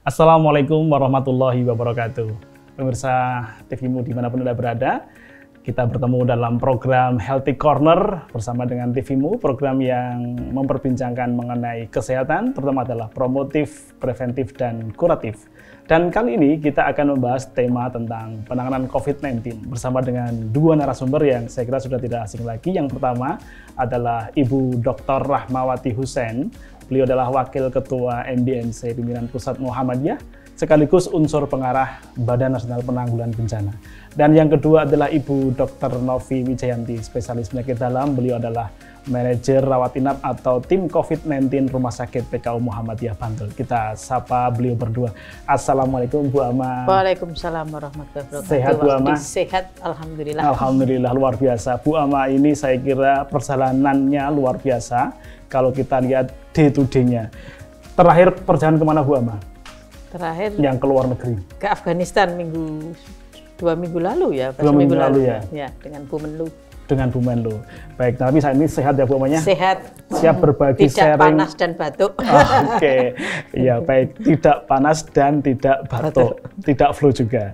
Assalamualaikum warahmatullahi wabarakatuh. Pemirsa TVMU dimanapun Anda berada, kita bertemu dalam program Healthy Corner bersama dengan TVMU, program yang memperbincangkan mengenai kesehatan, terutama adalah promotif, preventif, dan kuratif. Dan kali ini kita akan membahas tema tentang penanganan COVID-19 bersama dengan dua narasumber yang saya kira sudah tidak asing lagi. Yang pertama adalah Ibu Dr. Rahmawati Hussein. Beliau adalah Wakil Ketua MDMC Pimpinan Pusat Muhammadiyah, sekaligus unsur pengarah Badan Nasional Penanggulangan Bencana. Dan yang kedua adalah Ibu Dr. Novi Wijayanti, spesialis penyakit dalam. Beliau adalah manajer rawat inap atau tim COVID-19 Rumah Sakit PKU Muhammadiyah Bantul. Kita sapa beliau berdua. Assalamualaikum Bu Ama. Waalaikumsalam warahmatullahi wabarakatuh. Sehat Bu Ama? Sehat, alhamdulillah. Alhamdulillah, luar biasa. Bu Ama ini saya kira perjalanannya luar biasa. Kalau kita lihat day to day-nya. Terakhir perjalanan kemana Bu Ama? Terakhir yang ke luar negeri. Ke Afghanistan dua minggu lalu ya. 2 minggu lalu ya. Ya, dengan Bu Menlu. Dengan Bu Menlu. Baik, tapi saat ini sehat ya Bu Amanya? Sehat. Siap berbagi tidak sharing. Tidak panas dan batuk. Oke, ya baik. Tidak panas dan tidak batuk. Tidak flu juga.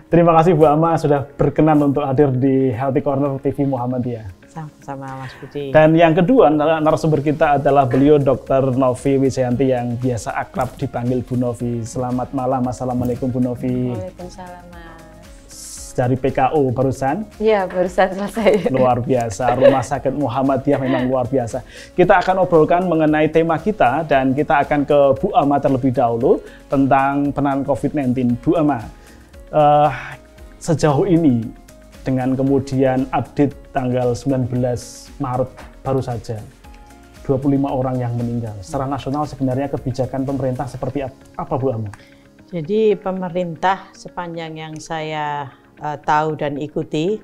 Terima kasih Bu Ama sudah berkenan untuk hadir di Healthy Corner TV Muhammadiyah. Sama Mas Budi. Dan yang kedua narasumber kita adalah beliau Dr. Novi Wijayanti yang biasa akrab dipanggil Bu Novi. Selamat malam, Assalamualaikum Bu Novi. Waalaikumsalam Mas. Dari PKU barusan? Iya, barusan selesai. Luar biasa, Rumah Sakit Muhammadiyah memang luar biasa. Kita akan obrolkan mengenai tema kita dan kita akan ke Bu Ama terlebih dahulu tentang penanganan COVID-19. Bu Ama, sejauh ini dengan kemudian update tanggal 19 Maret baru saja 25 orang yang meninggal. Secara nasional sebenarnya kebijakan pemerintah seperti apa Bu Ama? Jadi pemerintah sepanjang yang saya tahu dan ikuti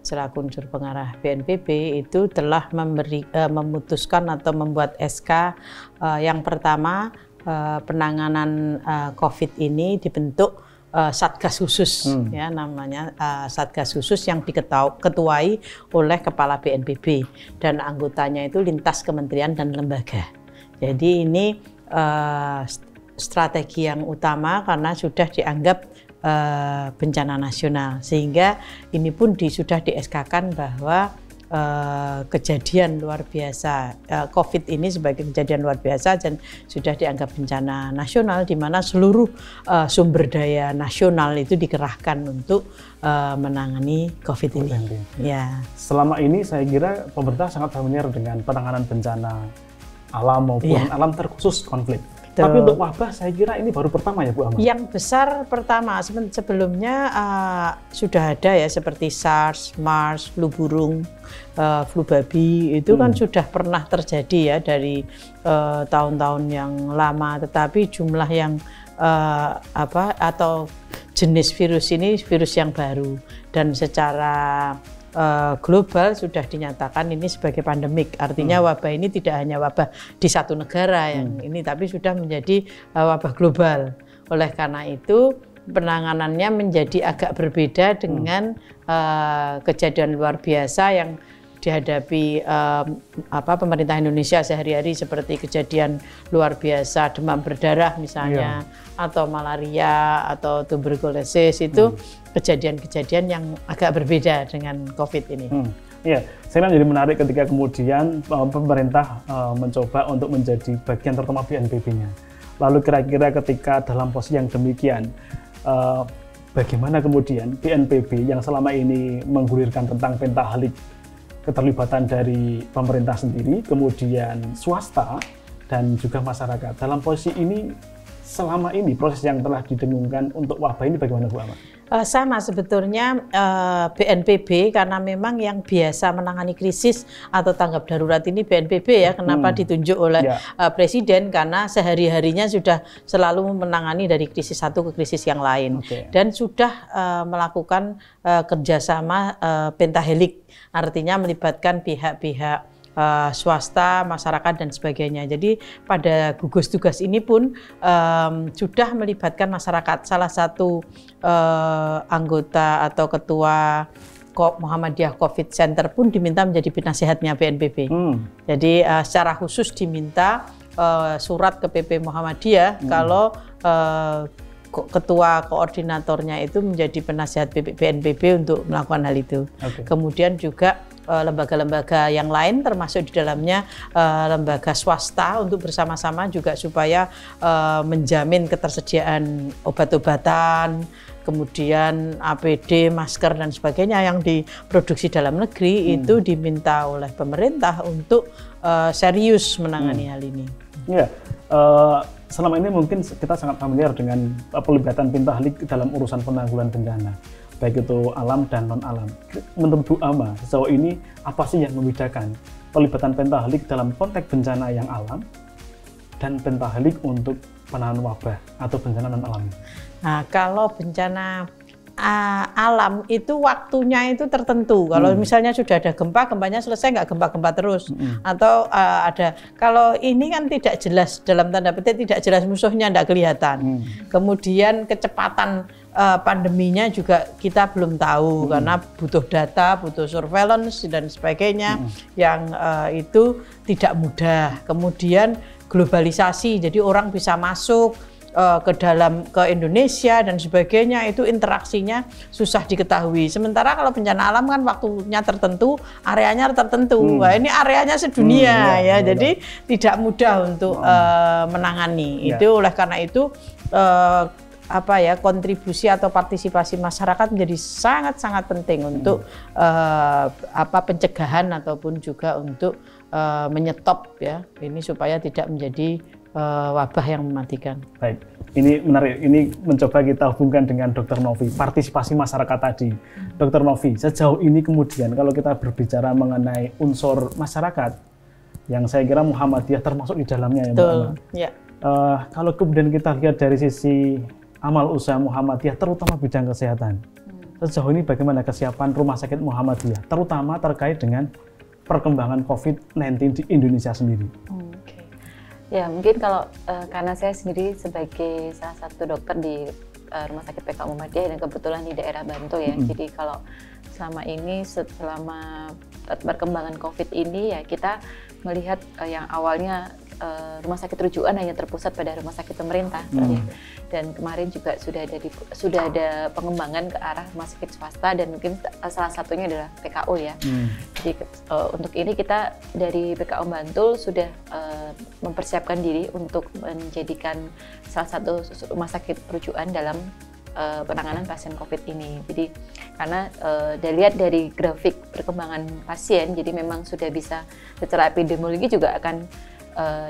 selaku unsur pengarah BNPB itu telah memutuskan atau membuat SK yang pertama penanganan COVID ini dibentuk Satgas khusus ya namanya Satgas khusus yang diketuai oleh Kepala BNPB dan anggotanya itu lintas kementerian dan lembaga. Jadi ini strategi yang utama karena sudah dianggap bencana nasional sehingga ini pun sudah di-SK-kan bahwa kejadian luar biasa COVID ini sebagai kejadian luar biasa dan sudah dianggap bencana nasional di mana seluruh sumber daya nasional itu dikerahkan untuk menangani COVID ini. Ya. Selama ini saya kira pemerintah sangat familiar dengan penanganan bencana alam maupun alam terkhusus konflik. Tapi untuk wabah saya kira ini baru pertama ya Bu Ama? Yang besar pertama, sebelumnya sudah ada ya seperti SARS, MERS, flu burung, flu babi itu kan sudah pernah terjadi ya dari tahun-tahun yang lama, tetapi jumlah yang atau jenis virus ini virus yang baru dan secara global sudah dinyatakan ini sebagai pandemik. Artinya wabah ini tidak hanya wabah di satu negara yang ini, tapi sudah menjadi wabah global. Oleh karena itu penanganannya menjadi agak berbeda dengan kejadian luar biasa yang dihadapi pemerintah Indonesia sehari-hari seperti kejadian luar biasa demam berdarah misalnya atau malaria atau tuberkulosis itu kejadian-kejadian yang agak berbeda dengan COVID ini. Iya, saya jadi menarik ketika kemudian pemerintah mencoba untuk menjadi bagian terutama BNPB-nya. Lalu kira-kira ketika dalam posisi yang demikian, bagaimana kemudian BNPB yang selama ini menggulirkan tentang pentahalik keterlibatan dari pemerintah sendiri, kemudian swasta, dan juga masyarakat. Dalam posisi ini, selama ini proses yang telah didengungkan untuk wabah ini bagaimana Bu Ama? Sama sebetulnya BNPB karena memang yang biasa menangani krisis atau tanggap darurat ini BNPB ya. Kenapa ditunjuk oleh Presiden? Karena sehari-harinya sudah selalu menangani dari krisis satu ke krisis yang lain. Dan sudah melakukan kerjasama pentahelik, artinya melibatkan pihak-pihak swasta, masyarakat dan sebagainya. Jadi pada gugus tugas ini pun sudah melibatkan masyarakat. Salah satu anggota atau ketua Muhammadiyah COVID Center pun diminta menjadi penasehatnya BNPB. Jadi secara khusus diminta surat ke PP Muhammadiyah kalau ketua koordinatornya itu menjadi penasihat BNPB untuk melakukan hal itu. Kemudian juga lembaga-lembaga yang lain termasuk di dalamnya lembaga swasta untuk bersama-sama juga supaya menjamin ketersediaan obat-obatan, kemudian APD, masker dan sebagainya yang diproduksi dalam negeri itu diminta oleh pemerintah untuk serius menangani hal ini. Ya, selama ini mungkin kita sangat familiar dengan pelibatan Pintahlik dalam urusan penanggulangan bencana, baik itu alam dan non-alam. Menurut Bu Ama, sejauh ini apa sih yang membedakan pelibatan Pintahlik dalam konteks bencana yang alam dan Pintahlik untuk penanganan wabah atau bencana non-alam? Nah, kalau bencana alam itu waktunya itu tertentu. Kalau misalnya sudah ada gempa, gempanya selesai, nggak gempa-gempa terus. Atau ada, kalau ini kan tidak jelas, dalam tanda petik tidak jelas musuhnya, nggak kelihatan. Kemudian kecepatan pandeminya juga kita belum tahu karena butuh data, butuh surveillance dan sebagainya yang itu tidak mudah. Kemudian globalisasi, jadi orang bisa masuk ke Indonesia dan sebagainya, itu interaksinya susah diketahui. Sementara kalau bencana alam kan waktunya tertentu, areanya tertentu. Wah, ini areanya sedunia jadi tidak mudah untuk menangani. Itu oleh karena itu kontribusi atau partisipasi masyarakat menjadi sangat-sangat penting untuk pencegahan ataupun juga untuk menyetop ini supaya tidak menjadi wabah yang mematikan. Baik, ini menarik. Ini mencoba kita hubungkan dengan Dr. Novi, partisipasi masyarakat tadi. Dr. Novi, sejauh ini kemudian kalau kita berbicara mengenai unsur masyarakat, yang saya kira Muhammadiyah termasuk di dalamnya, ya Mbak Ama. Ya. Kalau kemudian kita lihat dari sisi amal usaha Muhammadiyah, terutama bidang kesehatan, sejauh ini bagaimana kesiapan Rumah Sakit Muhammadiyah, terutama terkait dengan perkembangan COVID-19 di Indonesia sendiri? Ya, mungkin kalau karena saya sendiri sebagai salah satu dokter di Rumah Sakit PK Muhammadiyah dan kebetulan di daerah Bantul ya, jadi kalau selama ini selama perkembangan COVID ini ya kita melihat yang awalnya rumah sakit rujukan hanya terpusat pada rumah sakit pemerintah, dan kemarin juga sudah ada pengembangan ke arah rumah sakit swasta dan mungkin salah satunya adalah PKU ya. Jadi untuk ini kita dari PKU Bantul sudah mempersiapkan diri untuk menjadikan salah satu rumah sakit rujukan dalam penanganan pasien COVID ini. Jadi karena dilihat dari grafik perkembangan pasien, jadi memang sudah bisa secara epidemiologi juga akan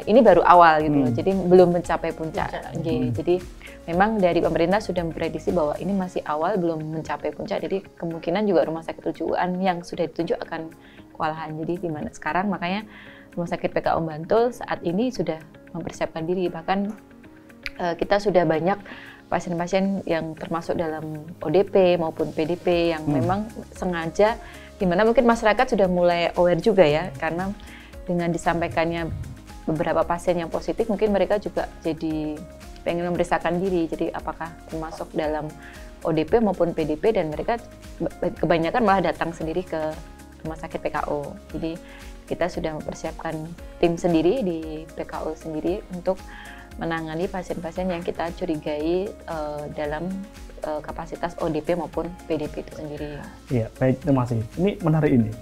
ini baru awal gitu loh, jadi belum mencapai puncak. Jadi memang dari pemerintah sudah memprediksi bahwa ini masih awal, belum mencapai puncak. Jadi kemungkinan juga rumah sakit rujukan yang sudah ditunjuk akan kewalahan. Jadi di mana sekarang makanya Rumah Sakit PKU Bantul saat ini sudah mempersiapkan diri. Bahkan kita sudah banyak pasien-pasien yang termasuk dalam ODP maupun PDP yang memang sengaja, di mana mungkin masyarakat sudah mulai aware juga ya, karena dengan disampaikannya beberapa pasien yang positif, mungkin mereka juga jadi pengen memeriksakan diri, jadi apakah termasuk dalam ODP maupun PDP, dan mereka kebanyakan malah datang sendiri ke rumah sakit PKU. Jadi kita sudah mempersiapkan tim sendiri di PKU sendiri untuk menangani pasien-pasien yang kita curigai dalam kapasitas ODP maupun PDP itu sendiri. Iya, baik, terima kasih. Ini menarik ini.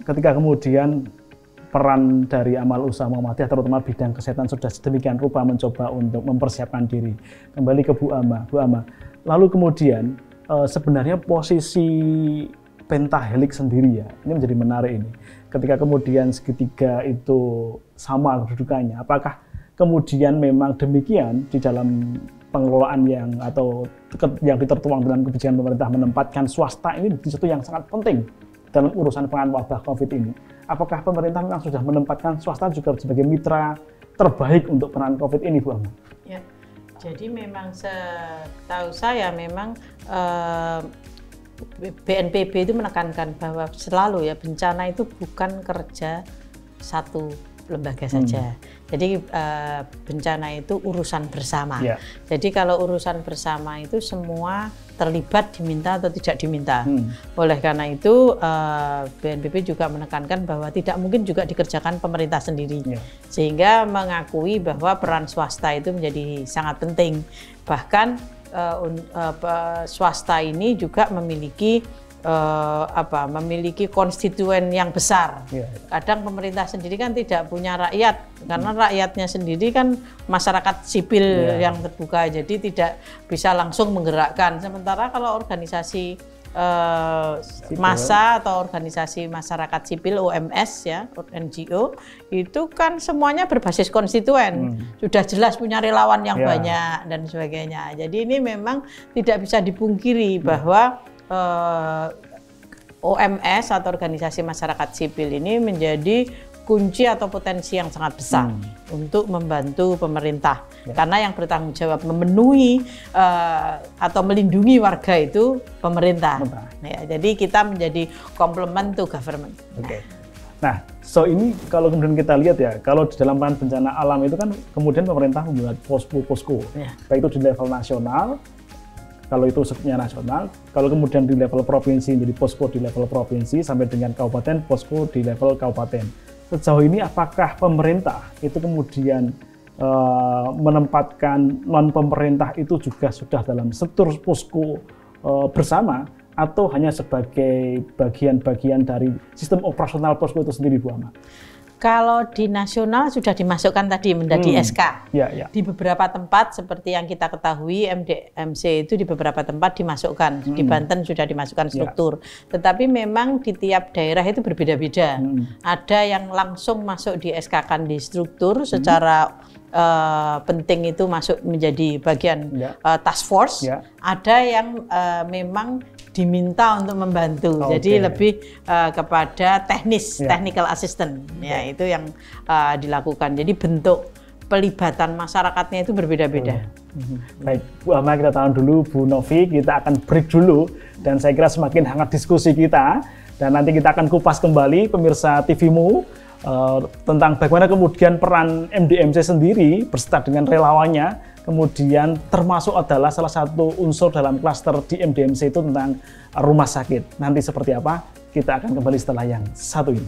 Ketika kemudian peran dari amal usaha Muhammadiyah terutama bidang kesehatan sudah sedemikian rupa mencoba untuk mempersiapkan diri. Kembali ke Bu Ama. Bu Ama, lalu kemudian sebenarnya posisi Pentahelik sendiri ya, ini menjadi menarik ini. Ketika kemudian segitiga itu sama kedudukannya, apakah kemudian memang demikian di dalam pengelolaan yang ditertuang dalam kebijakan pemerintah menempatkan swasta ini di satu yang sangat penting dalam urusan penanganan wabah COVID ini? Apakah pemerintah memang sudah menempatkan swasta juga sebagai mitra terbaik untuk penanganan COVID ini, Bu Ama? Ya, jadi memang setahu saya memang BNPB itu menekankan bahwa selalu ya bencana itu bukan kerja satu lembaga saja. Jadi bencana itu urusan bersama. Jadi kalau urusan bersama itu semua terlibat, diminta atau tidak diminta. Oleh karena itu BNPB juga menekankan bahwa tidak mungkin juga dikerjakan pemerintah sendiri. Sehingga mengakui bahwa peran swasta itu menjadi sangat penting. Bahkan swasta ini juga memiliki memiliki konstituen yang besar. Kadang pemerintah sendiri kan tidak punya rakyat, karena rakyatnya sendiri kan masyarakat sipil yang terbuka, jadi tidak bisa langsung menggerakkan. Sementara kalau organisasi massa atau organisasi masyarakat sipil OMS ya, NGO itu kan semuanya berbasis konstituen, sudah jelas punya relawan yang banyak dan sebagainya. Jadi ini memang tidak bisa dipungkiri bahwa OMS atau organisasi masyarakat sipil ini menjadi kunci atau potensi yang sangat besar untuk membantu pemerintah, karena yang bertanggung jawab memenuhi atau melindungi warga itu pemerintah. Jadi kita menjadi complement to government. Nah, so ini kalau kemudian kita lihat ya, kalau di dalam bencana alam itu kan kemudian pemerintah membuat posko-posko, baik itu di level nasional. Kalau itu skupnya nasional, kalau kemudian di level provinsi jadi posko di level provinsi sampai dengan kabupaten, posko di level kabupaten. Sejauh ini apakah pemerintah itu kemudian menempatkan non-pemerintah itu juga sudah dalam struktur posko bersama atau hanya sebagai bagian-bagian dari sistem operasional posko itu sendiri, Bu Ama? Kalau di nasional sudah dimasukkan tadi menjadi SK. Di beberapa tempat seperti yang kita ketahui MDMC itu di beberapa tempat dimasukkan. Di Banten sudah dimasukkan struktur. Tetapi memang di tiap daerah itu berbeda-beda. Ada yang langsung masuk di SK-kan di struktur secara penting itu masuk menjadi bagian task force. Ada yang memang diminta untuk membantu, jadi lebih kepada technical assistant, itu yang dilakukan. Jadi bentuk pelibatan masyarakatnya itu berbeda-beda. Baik, Bu Ama, kita tahan dulu, Bu Novi, kita akan break dulu, dan saya kira semakin hangat diskusi kita, dan nanti kita akan kupas kembali pemirsa TVMU tentang bagaimana kemudian peran MDMC sendiri berserta dengan relawannya, kemudian termasuk adalah salah satu unsur dalam klaster di MDMC itu tentang rumah sakit. Nanti seperti apa? Kita akan kembali setelah yang satu ini.